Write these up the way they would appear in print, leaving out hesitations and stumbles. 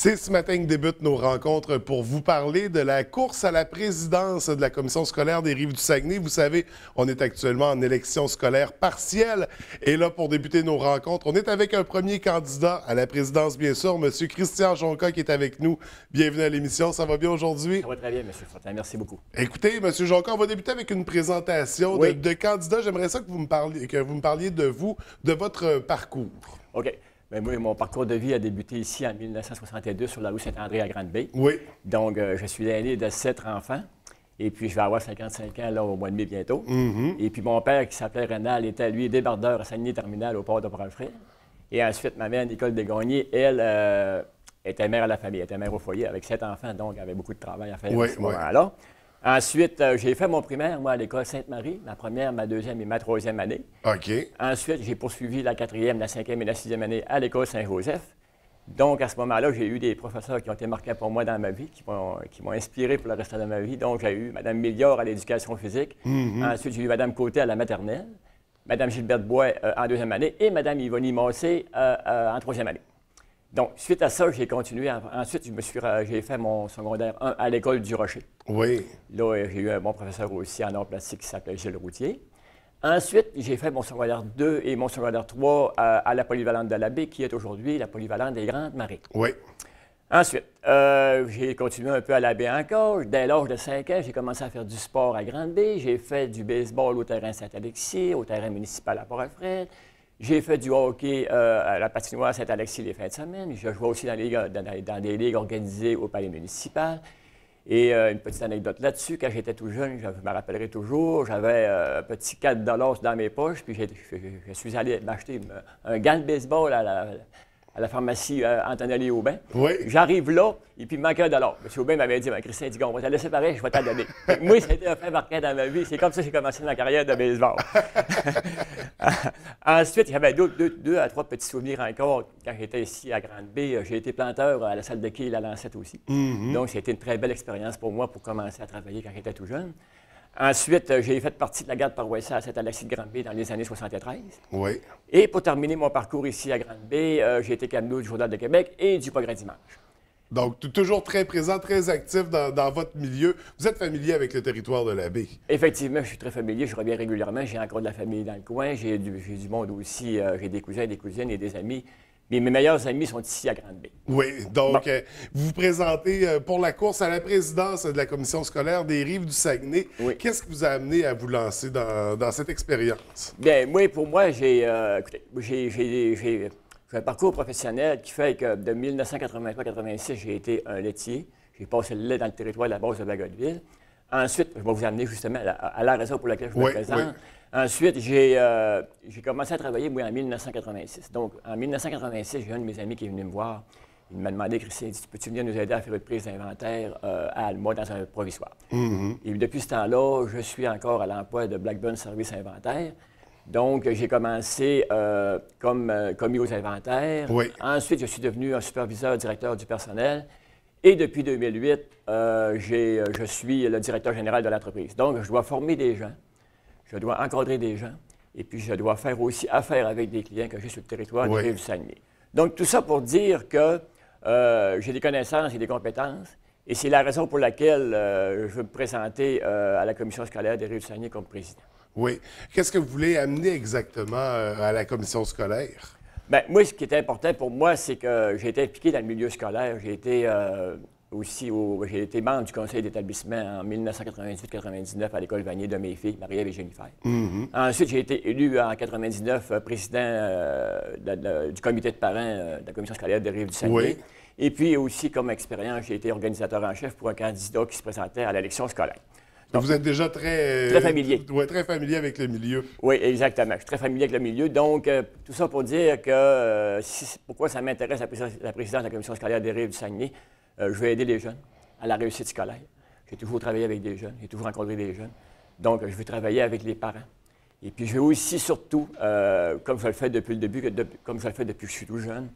C'est ce matin que débutent nos rencontres pour vous parler de la course à la présidence de la commission scolaire des Rives-du-Saguenay. Vous savez, on est actuellement en élection scolaire partielle. Et là, pour débuter nos rencontres, on est avec un premier candidat à la présidence, bien sûr, M. Christian Jonca, qui est avec nous. Bienvenue à l'émission. Ça va bien aujourd'hui? Ça va très bien, M. Fortin. Merci beaucoup. Écoutez, M. Jonca, on va débuter avec une présentation de candidats. J'aimerais ça que vous me parliez de vous, de votre parcours. OK. Bien, moi, mon parcours de vie a débuté ici en 1962 sur la rue Saint-André à Grande-Bay. Oui. Donc, je suis l'aîné de 7 enfants. Et puis, je vais avoir 55 ans là, au mois de mai bientôt. Et puis, mon père, qui s'appelait Rénal, était, lui, débardeur à Saguenay-Terminal au port de Port-Alfred. Et ensuite, ma mère, Nicole Desgagnés, elle, était mère à la famille, était mère au foyer avec 7 enfants, donc elle avait beaucoup de travail à faire à ce moment-là. Ensuite, j'ai fait mon primaire, moi, à l'école Sainte-Marie, ma première, ma deuxième et ma troisième année. OK. Ensuite, j'ai poursuivi la quatrième, la cinquième et la sixième année à l'école Saint-Joseph. Donc, à ce moment-là, j'ai eu des professeurs qui ont été marquants pour moi dans ma vie, qui m'ont inspiré pour le reste de ma vie. Donc, j'ai eu Mme Milliard à l'éducation physique. Ensuite, j'ai eu Mme Côté à la maternelle, Mme Gilberte Bois en deuxième année et Mme Yvonne Massé en troisième année. Donc, suite à ça, j'ai continué. Ensuite, j'ai fait mon secondaire 1 à l'école du Rocher. Oui. Là, j'ai eu un bon professeur aussi en arts plastiques qui s'appelait Gilles Routier. Ensuite, j'ai fait mon secondaire 2 et mon secondaire 3 à la polyvalente de la Baie, qui est aujourd'hui la polyvalente des Grandes Marées. Oui. Ensuite, j'ai continué un peu à la Baie encore. Dès l'âge de 5 ans, j'ai commencé à faire du sport à Grande-Bay. J'ai fait du baseball au terrain Saint-Alexis, au terrain municipal à Port-Alfred. J'ai fait du hockey à la patinoire Saint-Alexis les fins de semaine. Je jouais aussi dans des ligues organisées au palais municipal. Et une petite anecdote là-dessus, quand j'étais tout jeune, je me rappellerai toujours, j'avais un petit 4 $ dans mes poches, puis je suis allé m'acheter un gant de baseball à la pharmacie Antonelli Aubin. Oui. J'arrive là, et puis il me manquait $1. M. Aubin m'avait dit, Christian, on va te laisser pareil, je vais t'en donner. Moi, ça a été un fait marquant dans ma vie. C'est comme ça que j'ai commencé ma carrière de baseball. Ensuite, j'avais deux à trois petits souvenirs encore. Quand j'étais ici à Grande-Bay, j'ai été planteur à la salle de quai et la Lancette aussi. Donc, c'était une très belle expérience pour moi pour commencer à travailler quand j'étais tout jeune. Ensuite, j'ai fait partie de la garde paroissiale à Saint-Alexis de Grande-Bay dans les années 73. Oui. Et pour terminer mon parcours ici à Grande-Bay, j'ai été camelot du Journal de Québec et du Progrès Dimanche. Donc, toujours très présent, très actif dans votre milieu. Vous êtes familier avec le territoire de la baie? Effectivement, je suis très familier. Je reviens régulièrement. J'ai encore de la famille dans le coin. J'ai du monde aussi. J'ai des cousins, des cousines et des amis. Mais mes meilleurs amis sont ici à Grande-Bay. Oui, donc vous vous présentez pour la course à la présidence de la commission scolaire des Rives-du-Saguenay. Oui. Qu'est-ce qui vous a amené à vous lancer dans cette expérience? Bien, moi, pour moi, j'ai un parcours professionnel qui fait que de 1983-86, j'ai été un laitier. J'ai passé le lait dans le territoire de la base de Bagotville. Ensuite, je vais vous amener justement à la raison pour laquelle je me présente. Oui. Ensuite, j'ai commencé à travailler, moi, en 1986. Donc, en 1986, j'ai un de mes amis qui est venu me voir. Il m'a demandé, Christian, peux-tu venir nous aider à faire une prise d'inventaire à Alma dans un provisoire? Et depuis ce temps-là, je suis encore à l'emploi de Blackburn Service Inventaire. Donc, j'ai commencé comme commis aux inventaires. Oui. Ensuite, je suis devenu un superviseur directeur du personnel. Et depuis 2008, je suis le directeur général de l'entreprise. Donc, je dois former des gens, je dois encadrer des gens, et puis je dois faire aussi affaire avec des clients que j'ai sur le territoire de Rives-du-Saguenay. Donc, tout ça pour dire que j'ai des connaissances et des compétences, et c'est la raison pour laquelle je veux me présenter à la commission scolaire des Rives-du-Saguenay comme président. Oui. Qu'est-ce que vous voulez amener exactement à la commission scolaire? Bien, moi, ce qui est important pour moi, c'est que j'ai été impliqué dans le milieu scolaire. J'ai été j'ai été membre du conseil d'établissement en 1998-99 à l'école Vanier de mes filles, Marie-Ève et Jennifer. Ensuite, j'ai été élu en 1999 président du comité de parents de la commission scolaire de Rives-du-Saguenay. Oui. Et puis aussi, comme expérience, j'ai été organisateur en chef pour un candidat qui se présentait à l'élection scolaire. Donc, vous êtes déjà très familier. Oui, très familier avec le milieu. Oui, exactement. Je suis très familier avec le milieu. Donc, tout ça pour dire que pourquoi ça m'intéresse la présidence de la commission scolaire des Rives-du-Saguenay. Je veux aider les jeunes à la réussite scolaire. J'ai toujours travaillé avec des jeunes, j'ai toujours rencontré des jeunes. Donc, je veux travailler avec les parents. Et puis, je veux aussi, surtout, comme je le fais depuis le début, comme je le fais depuis que je suis tout jeune,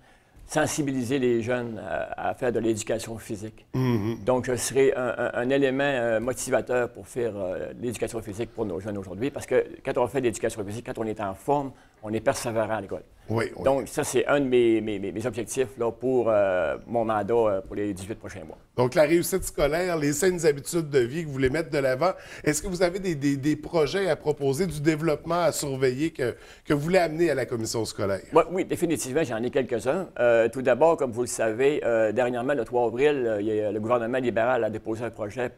sensibiliser les jeunes à faire de l'éducation physique. Donc, je serai un élément motivateur pour faire l'éducation physique pour nos jeunes aujourd'hui, parce que quand on fait de l'éducation physique, quand on est en forme, On est persévérant à l'école. Oui, Donc, ça, c'est un de mes objectifs là, pour mon mandat pour les 18 prochains mois. Donc, la réussite scolaire, les saines habitudes de vie que vous voulez mettre de l'avant, est-ce que vous avez des projets à proposer, du développement à surveiller que vous voulez amener à la commission scolaire? Oui, définitivement, j'en ai quelques-uns. Tout d'abord, comme vous le savez, dernièrement, le 3 avril, le gouvernement libéral a déposé un projet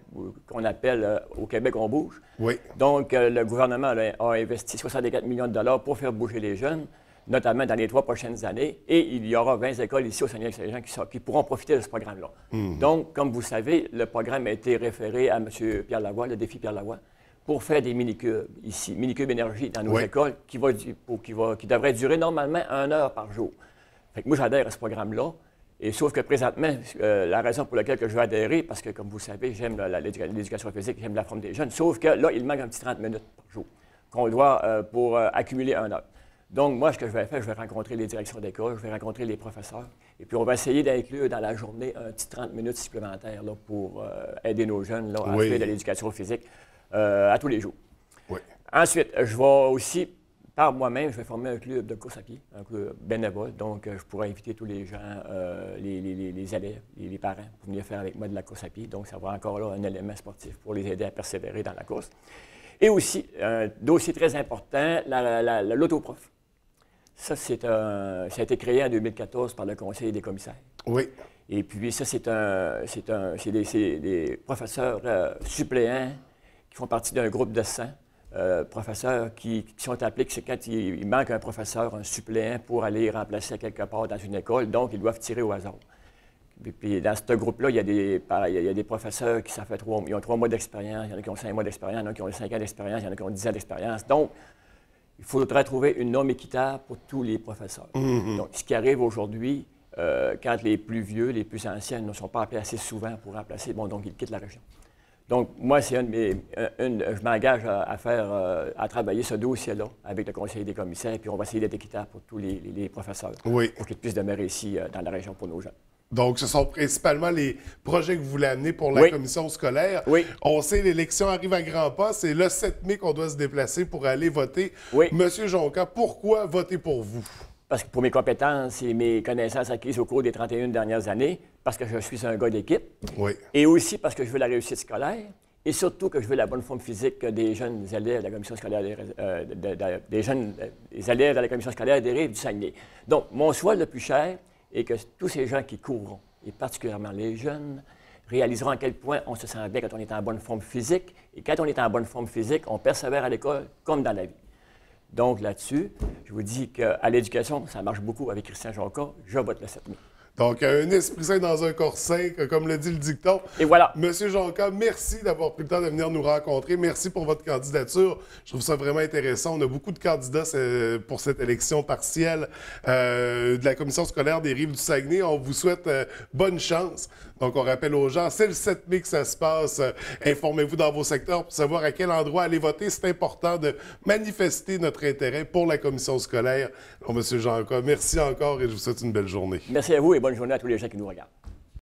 qu'on appelle Au Québec, on bouge. Oui. Donc, le gouvernement a investi 64 millions de dollars pour faire bouger les jeunes, notamment dans les 3 prochaines années. Et il y aura 20 écoles ici au Saguenay-Lac-Saint-Jean qui pourront profiter de ce programme-là. Donc, comme vous savez, le programme a été référé à M. Pierre Lavoie, le défi Pierre Lavoie, pour faire des mini-cubes ici, mini-cubes énergie dans nos écoles, qui devraient durer normalement 1 heure par jour. Fait que moi, j'adhère à ce programme-là. Et sauf que présentement, la raison pour laquelle je veux adhérer, parce que, comme vous savez, j'aime l'éducation physique, j'aime la forme des jeunes, sauf que là, il manque un petit 30 minutes par jour qu'on doit pour accumuler 1 heure. Donc, moi, ce que je vais faire, je vais rencontrer les directions d'école, je vais rencontrer les professeurs, et puis on va essayer d'inclure dans la journée un petit 30 minutes supplémentaires là, pour aider nos jeunes là, à faire de l'éducation physique à tous les jours. Oui. Ensuite, je vais aussi, par moi-même, je vais former un club de course à pied, un club bénévole. Donc, je pourrai inviter tous les gens, les élèves, les parents, pour venir faire avec moi de la course à pied. Donc, ça va encore là un élément sportif pour les aider à persévérer dans la course. Et aussi, un dossier très important, l'autoprof. Ça, ça a été créé en 2014 par le Conseil des commissaires. Oui. Et puis, ça, c'est des professeurs suppléants qui font partie d'un groupe de 100 professeurs qui sont appelés, c'est quand il manque un professeur, un suppléant pour aller remplacer quelque part dans une école, donc ils doivent tirer au hasard. Et puis dans ce groupe-là, il y a des professeurs qui ils ont 3 mois d'expérience, il y en a qui ont 5 mois d'expérience, il y en a qui ont 5 ans d'expérience, il y en a qui ont 10 ans d'expérience. Donc, il faudrait trouver une norme équitable pour tous les professeurs. Donc, ce qui arrive aujourd'hui, quand les plus vieux, les plus anciens ne sont pas appelés assez souvent pour remplacer, bon, donc ils quittent la région. Donc, moi, c'est je m'engage à travailler ce dossier-là avec le conseiller des commissaires, puis on va essayer d'être équitable pour tous les professeurs, pour qu'ils puissent demeurer ici dans la région pour nos jeunes. Donc, ce sont principalement les projets que vous voulez amener pour la commission scolaire. Oui. On sait, l'élection arrive à grands pas. C'est le 7 mai qu'on doit se déplacer pour aller voter. Oui. Monsieur Jonca, pourquoi voter pour vous? Parce que pour mes compétences et mes connaissances acquises au cours des 31 dernières années, parce que je suis un gars d'équipe, et aussi parce que je veux la réussite scolaire, et surtout que je veux la bonne forme physique des jeunes élèves de la commission scolaire des élèves de la commission scolaire des Rives du Saguenay. Donc, mon choix le plus cher est que tous ces gens qui courront, et particulièrement les jeunes, réaliseront à quel point on se sent bien quand on est en bonne forme physique, et quand on est en bonne forme physique, on persévère à l'école comme dans la vie. Donc là-dessus, je vous dis qu'à l'éducation, ça marche beaucoup avec Christian Jonca. Je vote le 7 mai. Donc, un esprit sain dans un corps sain, comme le dit le dicton. Et voilà. Monsieur Jonca, merci d'avoir pris le temps de venir nous rencontrer. Merci pour votre candidature. Je trouve ça vraiment intéressant. On a beaucoup de candidats pour cette élection partielle de la commission scolaire des Rives du Saguenay. On vous souhaite bonne chance. Donc, on rappelle aux gens, c'est le 7 mai que ça se passe. Informez-vous dans vos secteurs pour savoir à quel endroit aller voter. C'est important de manifester notre intérêt pour la commission scolaire. Alors, Monsieur Jonca, merci encore et je vous souhaite une belle journée. Merci à vous et bonne journée à tous les gens qui nous regardent.